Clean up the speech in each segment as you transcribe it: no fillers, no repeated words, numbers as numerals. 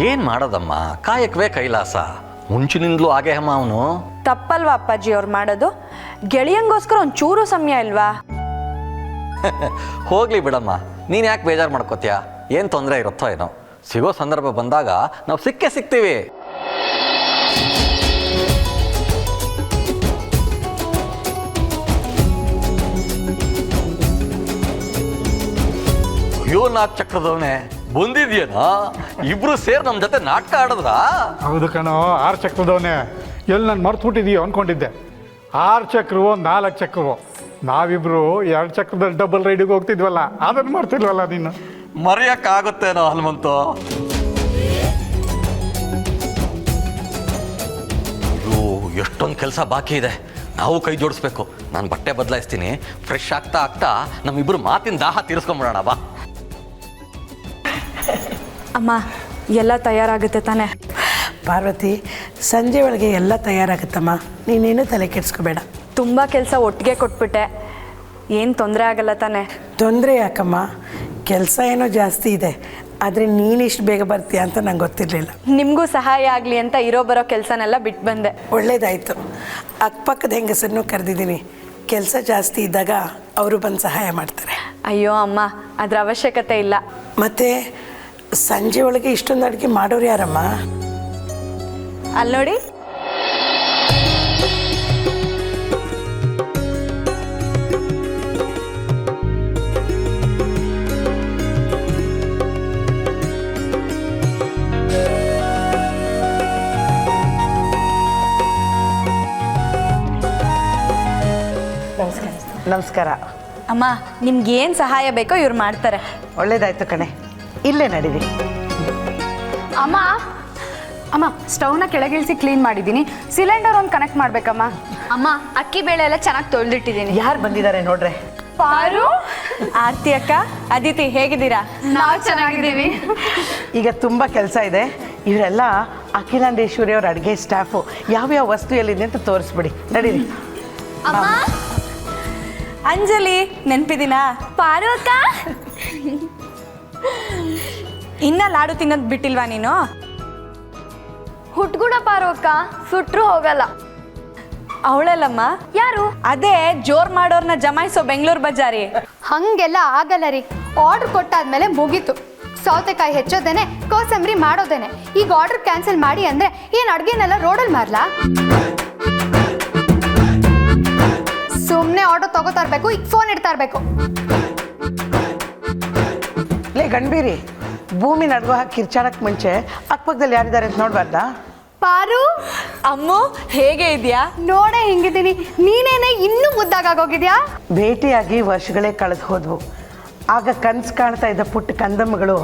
ಏನು ಮಾಡೋದಮ್ಮ, ಕಾಯಕವೇ ಕೈಲಾಸ. ಮುಂಚಿನಿಂದಲೂ ಹಾಗೆ ಅಮ್ಮ ಅವನು. ತಪ್ಪಲ್ವಾ ಅಪ್ಪಾಜಿ ಅವ್ರು ಮಾಡೋದು? ಗೆಳೆಯಂಗೋಸ್ಕರ ಒಂಚೂರು ಸಮಯ ಇಲ್ವಾ? ಹೋಗ್ಲಿ ಬಿಡಮ್ಮ, ನೀನು ಯಾಕೆ ಬೇಜಾರು ಮಾಡ್ಕೋತೀಯ? ಏನು ತೊಂದರೆ ಇರುತ್ತೋ ಏನೋ, ಸಿಗೋ ಸಂದರ್ಭ ಬಂದಾಗ ನಾವು ಸಿಕ್ಕೇ ಸಿಗ್ತೀವಿ. ಅಯ್ಯೋ, 4 ಚಕ್ರದವನೇ ಬಂದಿದ್ಯೇನಾ? ಇಬ್ರು ಸೇರಿ ನಮ್ಮ ಜೊತೆ ನಾಟಕ ಆಡಿದ್ರಾ? ಹೌದು ಕಣೋ, 6 ಚಕ್ರದವನೇ. ಎಲ್ಲಿ ನಾನು ಮರ್ತ್ಬಿಟ್ಟಿದೀಯೋ ಅಂದ್ಕೊಂಡಿದ್ದೆ. 6 ಚಕ್ರವೋ 4 ಚಕ್ರವೋ, ನಾವಿಬ್ರು 2 ಚಕ್ರದಲ್ಲಿ ಡಬಲ್ ರೈಡಿಗೆ ಹೋಗ್ತಿದ್ವಲ್ಲ, ಅದನ್ನು ಮಾಡ್ತಿಲ್ವಲ್ಲ ನೀನು. ಮರೆಯಕ್ಕಾಗುತ್ತೇನೋ ಹನುಮಂತು? ಅಯ್ಯೋ, ಎಷ್ಟೊಂದು ಕೆಲಸ ಬಾಕಿ ಇದೆ, ನಾವು ಕೈ ಜೋಡಿಸ್ಬೇಕು. ನಾನು ಬಟ್ಟೆ ಬದಲಾಯಿಸ್ತೀನಿ, ಫ್ರೆಶ್ ಆಗ್ತಾ ಆಗ್ತಾ ನಮ್ಮಿಬ್ರು ಮಾತಿನ ದಾಹ ತೀರಿಸ್ಕೊಂಬಿಡೋಣ ಬಾ. ಅಮ್ಮ, ಎಲ್ಲ ತಯಾರಾಗುತ್ತೆ ತಾನೆ? ಪಾರ್ವತಿ, ಸಂಜೆ ಒಳಗೆ ಎಲ್ಲ ತಯಾರಾಗುತ್ತಮ್ಮ, ನೀನೇನು ತಲೆ ಕೆಡಿಸ್ಕೋಬೇಡ. ತುಂಬ ಕೆಲಸ ಒಟ್ಟಿಗೆ ಕೊಟ್ಬಿಟ್ಟೆ, ಏನು ತೊಂದರೆ ಆಗಲ್ಲ ತಾನೆ? ತೊಂದರೆ ಯಾಕಮ್ಮ, ಕೆಲಸ ಏನೋ ಜಾಸ್ತಿ ಇದೆ, ಆದರೆ ನೀನಿಷ್ಟು ಬೇಗ ಬರ್ತೀಯ ಅಂತ ನಂಗೆ ಗೊತ್ತಿರಲಿಲ್ಲ. ನಿಮಗೂ ಸಹಾಯ ಆಗಲಿ ಅಂತ ಇರೋ ಬರೋ ಕೆಲಸನೆಲ್ಲ ಬಿಟ್ಟು ಬಂದೆ. ಒಳ್ಳೇದಾಯಿತು. ಅಕ್ಕಪಕ್ಕದ ಹೆಂಗಸರನ್ನು ಕರೆದಿದ್ದೀನಿ, ಕೆಲಸ ಜಾಸ್ತಿ ಇದ್ದಾಗ ಅವರು ಬಂದು ಸಹಾಯ ಮಾಡ್ತಾರೆ. ಅಯ್ಯೋ ಅಮ್ಮ, ಅದ್ರ ಅವಶ್ಯಕತೆ ಇಲ್ಲ. ಮತ್ತು ಸಂಜೆ ಒಳಗೆ ಇಷ್ಟೊಂದು ಅಡುಗೆ ಮಾಡೋರು ಯಾರಮ್ಮ? ಅಲ್ಲಿ ನೋಡಿ. ನಮಸ್ಕಾರ. ಅಮ್ಮ, ನಿಮ್ಗೇನು ಸಹಾಯ ಬೇಕೋ ಇವ್ರು ಮಾಡ್ತಾರೆ. ಒಳ್ಳೇದಾಯ್ತು ಕಣೆ, ಇಲ್ಲೇ ನಡೀರಿ. ಅಮ್ಮ ಅಮ್ಮ, ಸ್ಟವ್ನ ಕೆಳಗಿಳಿಸಿ ಕ್ಲೀನ್ ಮಾಡಿದ್ದೀನಿ. ಸಿಲಿಂಡರ್ ಒಂದು ಕನೆಕ್ಟ್ ಮಾಡಬೇಕಮ್ಮ. ಅಮ್ಮ, ಅಕ್ಕಿ ಬೇಳೆ ಎಲ್ಲ ಚೆನ್ನಾಗಿ ತೊಳೆದಿಟ್ಟಿದ್ದೀನಿ. ಯಾರು ಬಂದಿದ್ದಾರೆ ನೋಡ್ರೆ? ಪಾರು, ಆರ್ತಿ ಅಕ್ಕ, ಅದಿತಿ, ಹೇಗಿದ್ದೀರಾ? ನಾವು ಚೆನ್ನಾಗಿದ್ದೀವಿ. ಈಗ ತುಂಬ ಕೆಲಸ ಇದೆ. ಇವರೆಲ್ಲ ಅಖಿಲಾಂಡೇಶ್ವರಿ ಅವ್ರ ಅಡುಗೆ ಸ್ಟಾಫು. ಯಾವ್ಯಾವ ವಸ್ತು ಎಲ್ಲಿದೆ ಅಂತ ತೋರಿಸ್ಬಿಡಿ, ನಡೀರಿ. ಅಮ್ಮ, ಅಂಜಲಿ, ನೆನ್ಪಿದಿನಾ? ಪಾರು ಅಕ್ಕ, ಇನ್ನ ಲಾಡು ತಿನ್ನೋದು ಬಿಟ್ಟಿಲ್ವಾ ನೀನು? ಹುಟ್ಗುಡ ಪಾರು ಅಕ್ಕ, ಸುಟ್ರು ಹೋಗಲ್ಲ. ಅವಳಲ್ಲಮ್ಮ. ಯಾರು? ಅದೇ ಜೋರ್ ಮಾಡೋರ್ನ ಜಮಾಯಿಸೋ ಬೆಂಗಳೂರು ಬಜಾರಿ. ಹಂಗೆಲ್ಲ ಆಗಲ್ಲ ರೀ. ಆರ್ಡರ್ ಕೊಟ್ಟಾದ್ಮೇಲೆ ಮುಗೀತು. ಸೌತೆಕಾಯಿ ಹೆಚ್ಚೋದೇನೆ, ಕೋಸಂಬರಿ ಮಾಡೋದೇನೆ. ಈಗ ಆರ್ಡರ್ ಕ್ಯಾನ್ಸಲ್ ಮಾಡಿ ಅಂದರೆ ಏನು ಅಡುಗೆನೆಲ್ಲ ರೋಡಲ್ಲಿ ಮಾರ್ಲಾ? ಸುಮ್ಮನೆ ಆರ್ಡರ್ ತಗೋತಾ ಇರಬೇಕು, ಈಗ ಫೋನ್ ಇಡ್ತಾ ಇರಬೇಕು. ಲೇ ಗಂಭೀರಿ, ಭೂಮಿ ನಡ್ಗೋ ಹಾಕಿ ಕಿರ್ಚಾಡಕ್ಕೆ ಮುಂಚೆ ಅಕ್ಕಪಕ್ಕದಲ್ಲಿ ಯಾರಿದ್ದಾರೆ ಅಂತ ನೋಡ್ಬಾರ್ದಾ? ಪಾರು, ಅಮ್ಮು, ಹೇಗೆ ಇದೆಯಾ? ನೋಡೇ ಹಿಂಗಿದ್ದೀನಿ. ನೀನೇನೆ ಇನ್ನೂ ಮುದ್ದಾಗೋಗಿದ್ಯಾ? ಭೇಟಿಯಾಗಿ ವರ್ಷಗಳೇ ಕಳೆದು ಹೋದ್ವು. ಆಗ ಕನಸು ಕಾಣ್ತಾ ಇದ್ದ ಪುಟ್ಟ ಕಂದಮ್ಮಗಳು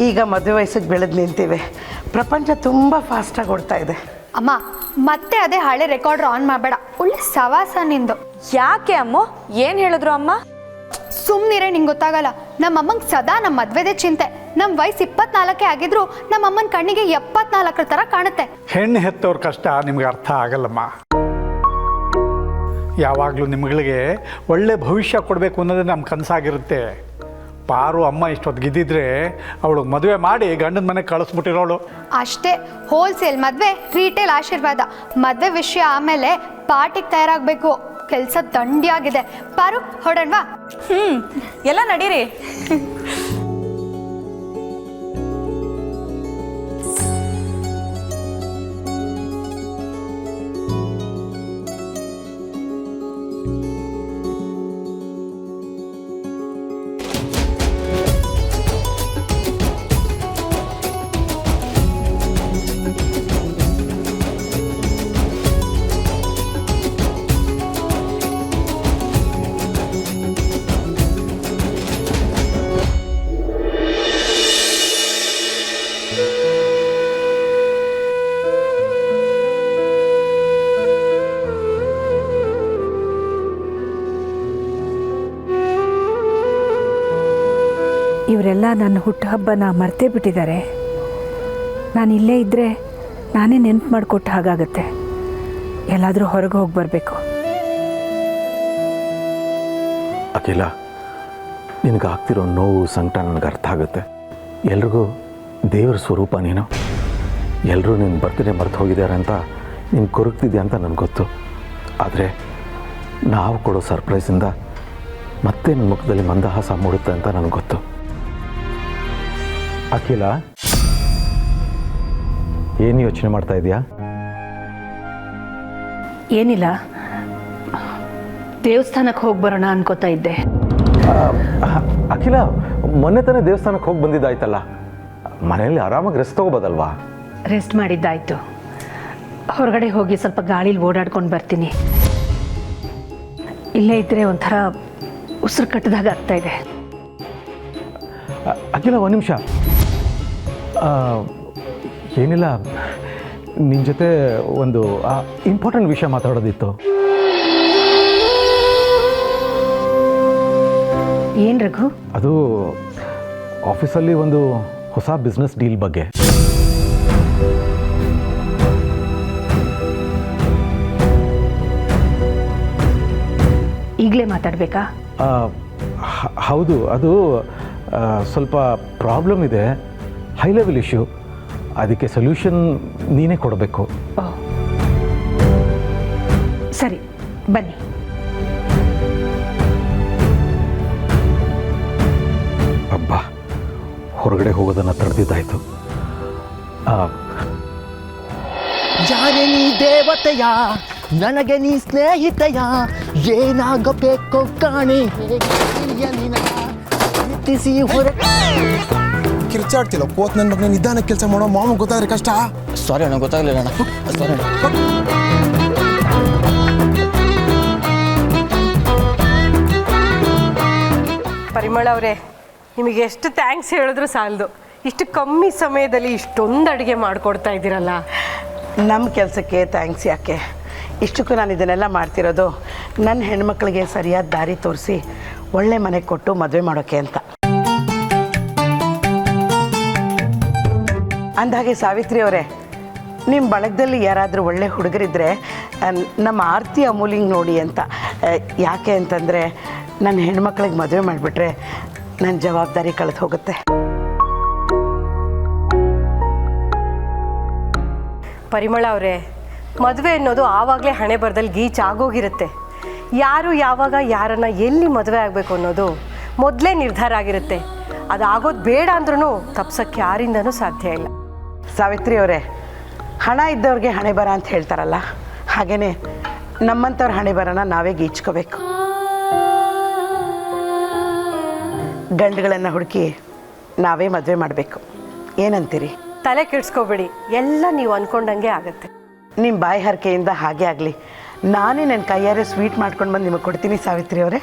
ಈಗ ಮದುವೆ ವಯಸ್ಸಿಗೆ ಬೆಳೆದು ನಿಂತಿವೆ. ಪ್ರಪಂಚ ತುಂಬ ಫಾಸ್ಟಾಗಿ ಓಡ್ತಾ ಇದೆ. ಅಮ್ಮ, ಮತ್ತೆ ಅದೇ ಹಳೆ ರೆಕಾರ್ಡ್ರ್ ಆನ್ ಮಾಡಬೇಡ. ಒಳ್ಳೆ ಸವಾಸ ನಿಂದು. ಯಾಕೆ ಅಮ್ಮು, ಏನು ಹೇಳಿದ್ರು ಅಮ್ಮ? ಸುಮ್ಮನಿರೇ, ನಿಂಗೆ ಗೊತ್ತಾಗಲ್ಲ. ನಮ್ಮಮ್ಮಂಗೆ ಸದಾ ನಮ್ಮ ಮದುವೆದೇ ಚಿಂತೆ. ನಮ್ಮ ವಯಸ್ಸು 24 ಆಗಿದ್ರು ನಮ್ಮಮ್ಮನ ಕಣ್ಣಿಗೆ 74 ಥರ ಕಾಣುತ್ತೆ. ಹೆಣ್ಣು ಹೆತ್ತವ್ರ ಕಷ್ಟ ನಿಮ್ಗೆ ಅರ್ಥ ಆಗಲ್ಲಮ್ಮ. ಯಾವಾಗಲೂ ನಿಮ್ಗಳಿಗೆ ಒಳ್ಳೆ ಭವಿಷ್ಯ ಕೊಡಬೇಕು ಅನ್ನೋದೇ ನಮ್ಮ ಕನಸಾಗಿರುತ್ತೆ. ಪಾರು ಅಮ್ಮ ಇಷ್ಟೊತ್ತಿಗಿದ್ದಿದ್ರೆ ಅವಳು ಮದುವೆ ಮಾಡಿ ಗಂಡನ ಮನೆಗೆ ಕಳಿಸ್ಬಿಟ್ಟಿರೋಳು. ಅಷ್ಟೇ, ಹೋಲ್ಸೇಲ್ ಮದುವೆ, ರೀಟೇಲ್ ಆಶೀರ್ವಾದ. ಮದುವೆ ವಿಷಯ ಆಮೇಲೆ ಪಾರ್ಟಿಗೆ ತಯಾರಾಗಬೇಕು. ಕೆಲಸ ದಂಡಿಯಾಗಿದೆ. ಪಾರು, ಹೊರಡಣ್ವಾ? ಎಲ್ಲ ನಡೀರಿ. ಇವರೆಲ್ಲ ನನ್ನ ಹುಟ್ಟುಹಬ್ಬನ ಮರ್ತೇ ಬಿಟ್ಟಿದ್ದಾರೆ. ನಾನು ಇಲ್ಲೇ ಇದ್ದರೆ ನಾನೇ ನೆನಪು ಮಾಡಿಕೊಟ್ಟು ಹಾಗಾಗತ್ತೆ. ಎಲ್ಲಾದರೂ ಹೊರಗೆ ಹೋಗಿ ಬರಬೇಕು. ಅಖಿಲ, ನಿನಗಾಗ್ತಿರೋ ನೋವು ಸಂಕಟ ನನಗೆ ಅರ್ಥ ಆಗುತ್ತೆ. ಎಲ್ರಿಗೂ ದೇವರ ಸ್ವರೂಪ ನೀನು. ಎಲ್ಲರೂ ನಿನ್ನ ಬರ್ತ್ಡೇ ಮರೆತು ಹೋಗಿದ್ದಾರೆ ಅಂತ ನೀನು ಕೊರಗ್ತಿದ್ದೆ ಅಂತ ನನಗೆ ಗೊತ್ತು. ಆದರೆ ನಾವು ಕೊಡೋ ಸರ್ಪ್ರೈಸಿಂದ ಮತ್ತೆ ನನ್ನ ಮುಖದಲ್ಲಿ ಮಂದಹಾಸ ಮೂಡುತ್ತೆ ಅಂತ ನನಗೆ ಗೊತ್ತು. ಅಖಿಲ, ಏನು ಯೋಚನೆ ಮಾಡ್ತಾ ಇದೆಯಾ? ಏನಿಲ್ಲ, ದೇವಸ್ಥಾನಕ್ಕೆ ಹೋಗಿ ಬರೋಣ ಅನ್ಕೋತಾ ಇದ್ದೆ. ಅಖಿಲ, ಮೊನ್ನೆ ತಾನೇ ದೇವಸ್ಥಾನಕ್ಕೆ ಹೋಗಿ ಬಂದಿದ್ದಾಯ್ತಲ್ಲ, ಮನೆಯಲ್ಲಿ ಆರಾಮಾಗಿ ರೆಸ್ಟ್ ತಗೋಬೋದಲ್ವಾ? ರೆಸ್ಟ್ ಮಾಡಿದ್ದಾಯ್ತು. ಹೊರಗಡೆ ಹೋಗಿ ಸ್ವಲ್ಪ ಗಾಳೀಲಿ ಓಡಾಡ್ಕೊಂಡು ಬರ್ತೀನಿ. ಇಲ್ಲೇ ಇದ್ದರೆ ಒಂಥರ ಉಸಿರು ಕಟ್ಟದಾಗ ಆಗ್ತಾ ಇದೆ. ಅಖಿಲ, ಒಂದು ನಿಮಿಷ. ಏನಿಲ್ಲ, ನಿನ್ನ ಜೊತೆ ಒಂದು ಇಂಪಾರ್ಟೆಂಟ್ ವಿಷಯ ಮಾತಾಡೋದಿತ್ತು. ಏನು ರಘು? ಅದು ಆಫೀಸಲ್ಲಿ ಒಂದು ಹೊಸ ಬಿಸ್ನೆಸ್ ಡೀಲ್ ಬಗ್ಗೆ. ಈಗಲೇ ಮಾತಾಡಬೇಕಾ? ಹೌದು, ಅದು ಸ್ವಲ್ಪ ಪ್ರಾಬ್ಲಮ್ ಇದೆ, ಹೈ ಲೆವೆಲ್ ಇಶ್ಯೂ. ಅದಕ್ಕೆ ಸೊಲ್ಯೂಷನ್ ನೀನೇ ಕೊಡಬೇಕು. ಸರಿ, ಬನ್ನಿ. ಅಬ್ಬಾ, ಹೊರಗಡೆ ಹೋಗೋದನ್ನು ತಡೆದಿದ್ದಾಯಿತು. ಯಾರೇ ನೀ ದೇವತೆಯ, ನನಗೆ ನೀ ಸ್ನೇಹಿತೆಯ, ಏನಾಗಬೇಕು ಕಾಣಿ ಪ್ರೀತಿಸಿ ಹೊರ. ಕಿರ್ಚಾಡ್ತಿಲ್ಲ ಕೋತ್ ನನ್ನ ಮಗನ ನಿಧಾನ ಕೆಲಸ ಮಾಡೋ ಮಾಮ ಗೊತ್ತಾದ್ರೆ ಕಷ್ಟ. ಸಾರಿ ಅಣ್ಣ, ಗೊತ್ತಾಗಲಿಲ್ಲ ಅಣ್ಣ. ಸಾರಿ ಅಣ್ಣ. ಪರಿಮಳ ಅವರೇ, ನಿಮಗೆ ಎಷ್ಟು ಥ್ಯಾಂಕ್ಸ್ ಹೇಳಿದ್ರು ಸಾಲದು. ಇಷ್ಟು ಕಮ್ಮಿ ಸಮಯದಲ್ಲಿ ಇಷ್ಟೊಂದು ಅಡುಗೆ ಮಾಡಿಕೊಡ್ತಾ ಇದ್ದೀರಲ್ಲ. ನಮ್ಮ ಕೆಲಸಕ್ಕೆ ಥ್ಯಾಂಕ್ಸ್ ಯಾಕೆ? ಇಷ್ಟಕ್ಕೂ ನಾನು ಇದನ್ನೆಲ್ಲ ಮಾಡ್ತಿರೋದು ನನ್ನ ಹೆಣ್ಮಕ್ಳಿಗೆ ಸರಿಯಾದ ದಾರಿ ತೋರಿಸಿ ಒಳ್ಳೆ ಮನೆ ಕೊಟ್ಟು ಮದುವೆ ಮಾಡೋಕ್ಕೆ ಅಂತ. ಅಂದಹಾಗೆ ಸಾವಿತ್ರಿ ಅವರೇ, ನಿಮ್ಮ ಬಳಗದಲ್ಲಿ ಯಾರಾದರೂ ಒಳ್ಳೆ ಹುಡುಗರಿದ್ದರೆ ನಮ್ಮ ಆರ್ತಿ ಅಮೂಲಿಂಗ್ ನೋಡಿ ಅಂತ. ಯಾಕೆ ಅಂತಂದರೆ ನನ್ನ ಹೆಣ್ಮಕ್ಳಿಗೆ ಮದುವೆ ಮಾಡಿಬಿಟ್ರೆ ನನ್ನ ಜವಾಬ್ದಾರಿ ಕಳೆದು ಹೋಗುತ್ತೆ. ಪರಿಮಳ ಅವರೇ, ಮದುವೆ ಅನ್ನೋದು ಆವಾಗಲೇ ಹಣೆ ಬರದಲ್ಲಿ ಗೀಚ್ ಆಗೋಗಿರುತ್ತೆ. ಯಾರು ಯಾವಾಗ ಯಾರನ್ನು ಎಲ್ಲಿ ಮದುವೆ ಆಗಬೇಕು ಅನ್ನೋದು ಮೊದಲೇ ನಿರ್ಧಾರ ಆಗಿರುತ್ತೆ. ಅದು ಆಗೋದು ಬೇಡ ಅಂದ್ರೂ ತಪ್ಸೋಕ್ಕೆ ಯಾರಿಂದನೂ ಸಾಧ್ಯ ಇಲ್ಲ. ಸಾವಿತ್ರಿ ಅವರೇ, ಹಣ ಇದ್ದವ್ರಿಗೆ ಹಣೆ ಬರ ಅಂತ ಹೇಳ್ತಾರಲ್ಲ, ಹಾಗೆಯೇ ನಮ್ಮಂಥವ್ರ ಹಣೆ ಬರನ ನಾವೇ ಗೀಚ್ಕೋಬೇಕು. ಗಂಡುಗಳನ್ನು ಹುಡುಕಿ ನಾವೇ ಮದುವೆ ಮಾಡಬೇಕು. ಏನಂತೀರಿ? ತಲೆ ಕೆಡಿಸ್ಕೋಬೇಡಿ, ಎಲ್ಲ ನೀವು ಅಂದ್ಕೊಂಡಂಗೆ ಆಗುತ್ತೆ. ನಿಮ್ಮ ಬಾಯಿ ಹರಕೆಯಿಂದ ಹಾಗೆ ಆಗಲಿ. ನಾನೇ ನನ್ನ ಕೈಯಾರೆ ಸ್ವೀಟ್ ಮಾಡ್ಕೊಂಡು ಬಂದು ನಿಮಗೆ ಕೊಡ್ತೀನಿ ಸಾವಿತ್ರಿ ಅವರೇ.